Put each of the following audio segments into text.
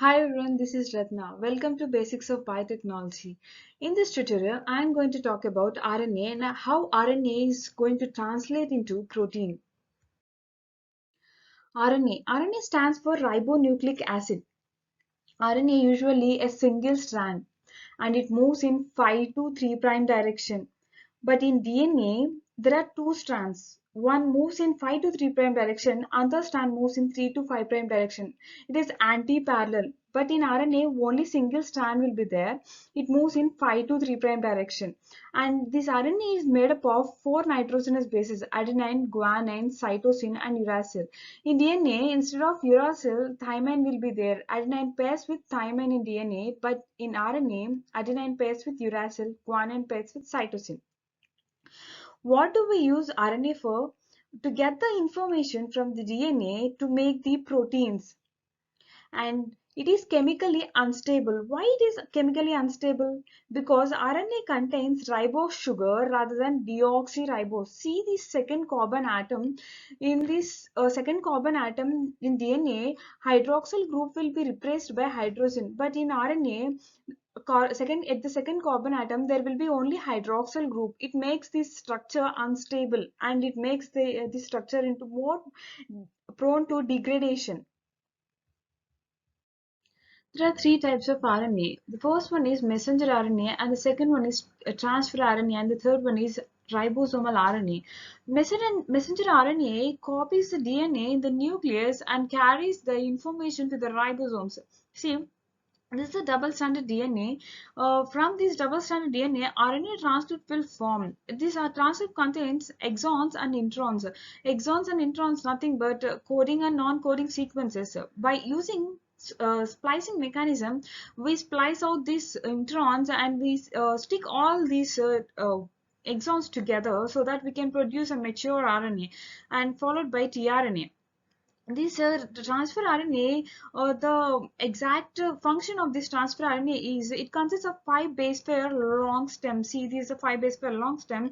Hi everyone, this is Ratna. Welcome to Basics of Biotechnology. In this tutorial, I am going to talk about RNA and how RNA is going to translate into protein. RNA stands for ribonucleic acid. RNA usually a single strand and it moves in 5 to 3 prime direction. But in DNA, there are two strands. One moves in 5 to 3 prime direction, other strand moves in 3 to 5 prime direction. It is anti-parallel. But in RNA, only single strand will be there. It moves in 5 to 3 prime direction. And this RNA is made up of four nitrogenous bases: adenine, guanine, cytosine, and uracil. In DNA, instead of uracil, thymine will be there. Adenine pairs with thymine in DNA, but in RNA, adenine pairs with uracil, guanine pairs with cytosine. What do we use RNA for? To get the information from the DNA to make the proteins. And it is chemically unstable. Why it is chemically unstable? Because RNA contains ribose sugar rather than deoxyribose. See this second carbon atom. In this second carbon atom in DNA, hydroxyl group will be replaced by hydrogen. But in RNA, second at the second carbon atom there will be only hydroxyl group. It makes this structure unstable and it makes the structure into more prone to degradation. There are three types of RNA. The first one is messenger RNA, and the second one is transfer RNA, and the third one is ribosomal RNA. Messenger RNA copies the DNA in the nucleus and carries the information to the ribosomes. See, this is a double-stranded DNA. From this double-stranded DNA, RNA transcript will form. This transcript contains exons and introns. Exons and introns nothing but coding and non-coding sequences. By using splicing mechanism, we splice out these introns and we stick all these exons together so that we can produce a mature RNA and followed by tRNA. This transfer RNA, the exact function of this transfer RNA is it consists of 5 base pair long stem. See, this is a 5 base pair long stem.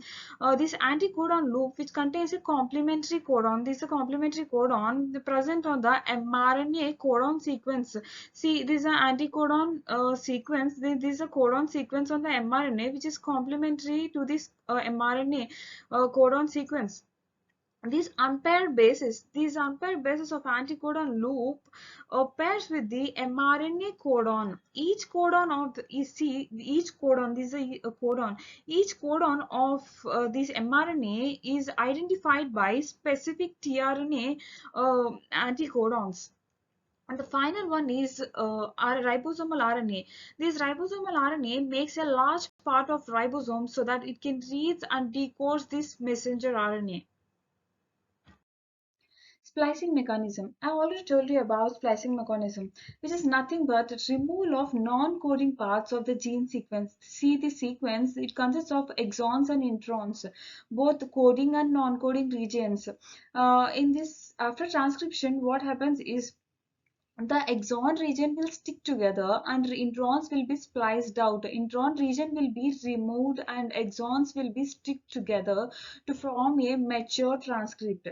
This anticodon loop, which contains a complementary codon. This is a complementary codon present on the mRNA codon sequence. See, this is an anticodon sequence. This is a codon sequence on the mRNA, which is complementary to this mRNA codon sequence. These unpaired bases of anticodon loop pairs with the mRNA codon. Each codon of the, you see each codon, this is a codon. Each codon of this mRNA is identified by specific tRNA anticodons. And the final one is our ribosomal RNA. This ribosomal RNA makes a large part of ribosome so that it can read and decode this messenger RNA. Splicing mechanism. I already told you about splicing mechanism, which is nothing but removal of non-coding parts of the gene sequence. See the sequence, it consists of exons and introns, both coding and non-coding regions. In this, after transcription, what happens is the exon region will stick together and introns will be spliced out. Intron region will be removed and exons will be stick together to form a mature transcript.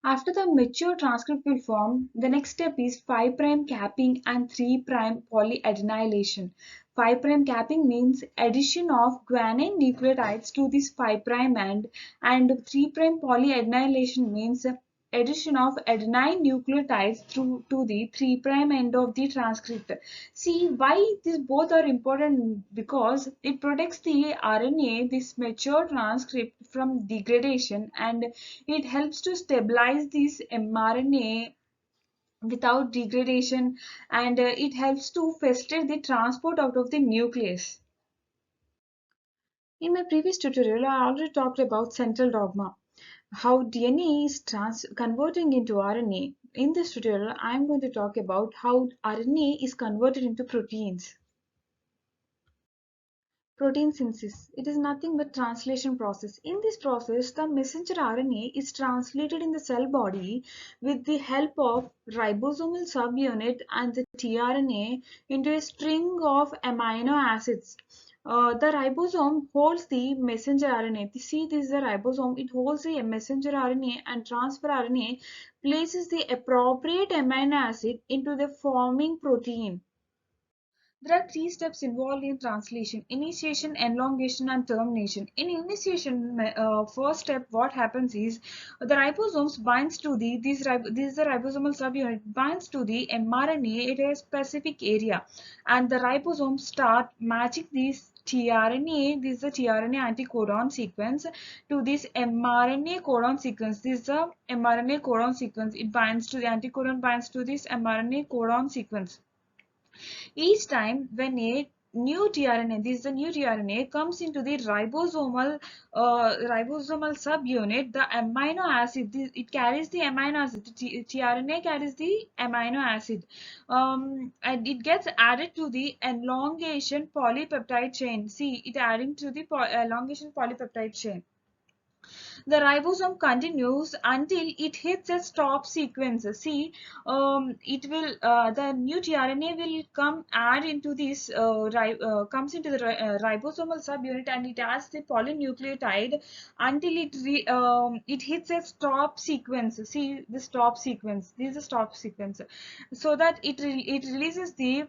After the mature transcript will form, the next step is 5' capping and 3' polyadenylation. 5' capping means addition of guanine nucleotides to this 5' end, and 3' polyadenylation means addition of adenine nucleotides through to the 3' end of the transcript. See why these both are important, because it protects the RNA, this mature transcript, from degradation, and it helps to stabilize this mRNA without degradation, and it helps to facilitate the transport out of the nucleus. In my previous tutorial, I already talked about central dogma, how DNA is converting into RNA. In this tutorial, I am going to talk about how RNA is converted into proteins. Protein synthesis. It is nothing but translation process. In this process, the messenger RNA is translated in the cell body with the help of ribosomal subunit and the tRNA into a string of amino acids. The ribosome holds the messenger RNA. See, this is the ribosome. It holds the messenger RNA, and transfer RNA places the appropriate amino acid into the forming protein. There are three steps involved in translation: initiation, elongation, and termination. In initiation, first step, what happens is the ribosomes binds to this is the ribosomal subunit binds to the mRNA at a specific area, and the ribosomes start matching this tRNA. This is the tRNA anticodon sequence to this mRNA codon sequence. This is the mRNA codon sequence. It binds to the anticodon binds to this mRNA codon sequence. Each time when a new tRNA, this is the new tRNA, comes into the ribosomal subunit, the amino acid, it carries the amino acid. tRNA carries the amino acid, and it gets added to the elongation polypeptide chain. See, it adding to the elongation polypeptide chain. The ribosome continues until it hits a stop sequence. See, it will the new tRNA will come add into this comes into the ribosomal subunit, and it adds the polynucleotide until it hits a stop sequence. See the stop sequence. This is a stop sequence, so that it releases the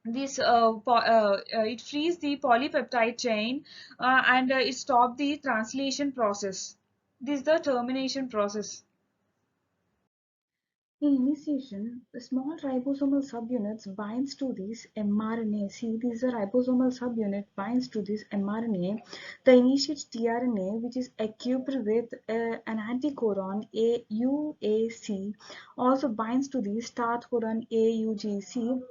it frees the polypeptide chain, and it stops the translation process. This is the termination process. In initiation, the small ribosomal subunits binds to this mRNA. See, this is a ribosomal subunit binds to this mRNA. The initiate tRNA, which is equipped with an anticodon AUAC, also binds to the start codon AUG.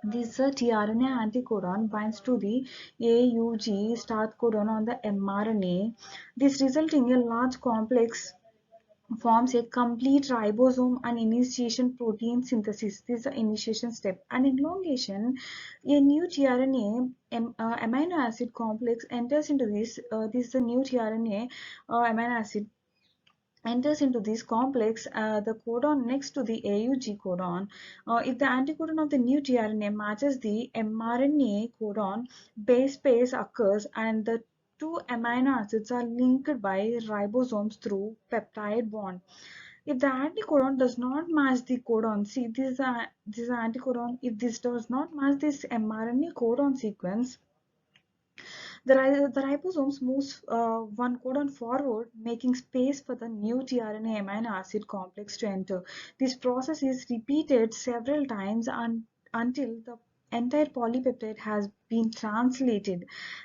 This tRNA anticodon binds to the AUG start codon on the mRNA. This resulting in a large complex forms a complete ribosome and initiation protein synthesis. This is the initiation step. And elongation, a new tRNA amino acid complex enters into this. This is the new tRNA amino acid enters into this complex, the codon next to the AUG codon. If the anticodon of the new tRNA matches the mRNA codon, base pairs occurs, and the two amino acids are linked by ribosomes through peptide bond. If the anticodon does not match the codon, see, this is anticodon. If this does not match this mRNA codon sequence, the ribosomes moves one codon forward, making space for the new tRNA amino acid complex to enter. This process is repeated several times until the entire polypeptide has been translated.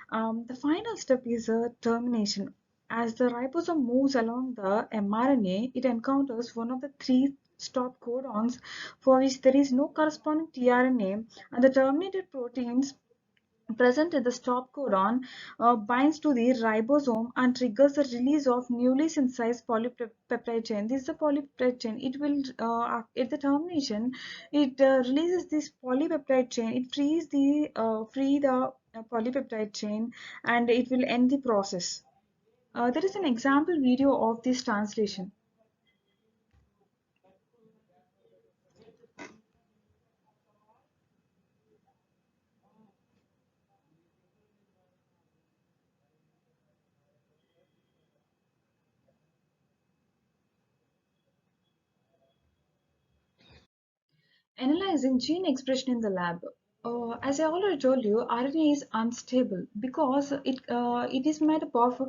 The final step is a termination. As the ribosome moves along the mRNA, it encounters one of the three stop codons for which there is no corresponding tRNA, and the terminated proteins present at the stop codon binds to the ribosome and triggers the release of newly synthesized polypeptide chain. This is the polypeptide chain. It will, at the termination, it releases this polypeptide chain. It free the polypeptide chain, and it will end the process. There is an example video of this translation. Analyzing gene expression in the lab. As I already told you, RNA is unstable because it is made up of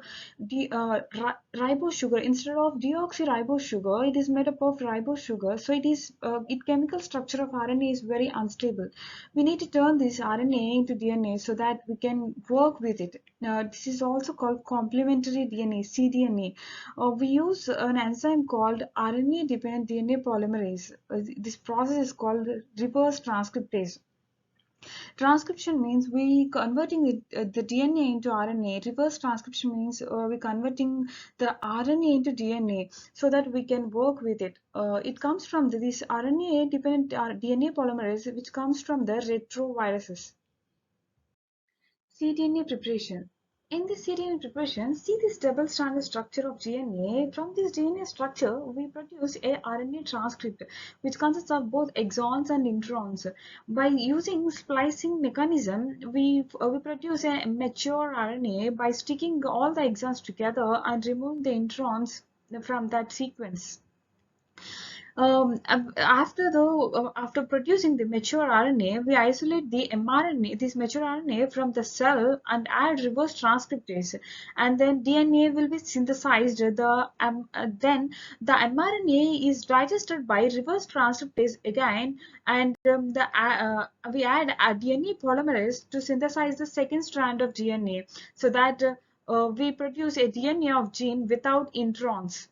ribose sugar. Instead of deoxyribose sugar, it is made up of ribose sugar. So its chemical structure of RNA is very unstable. We need to turn this RNA into DNA so that we can work with it. This is also called complementary DNA, cDNA. We use an enzyme called RNA-dependent DNA polymerase. This process is called reverse transcriptase. Transcription means we converting the DNA into RNA. Reverse transcription means we converting the RNA into DNA so that we can work with it. It comes from this RNA-dependent DNA polymerase, which comes from the retroviruses. cDNA preparation. In this DNA preparation, see this double-stranded structure of DNA. From this DNA structure, we produce a RNA transcript, which consists of both exons and introns. By using splicing mechanism, we produce a mature RNA by sticking all the exons together and remove the introns from that sequence. After producing the mature RNA, we isolate the mRNA, this mature RNA from the cell and add reverse transcriptase, and then DNA will be synthesized. Then the mRNA is digested by reverse transcriptase again, and we add a DNA polymerase to synthesize the second strand of DNA, so that we produce a DNA of gene without introns.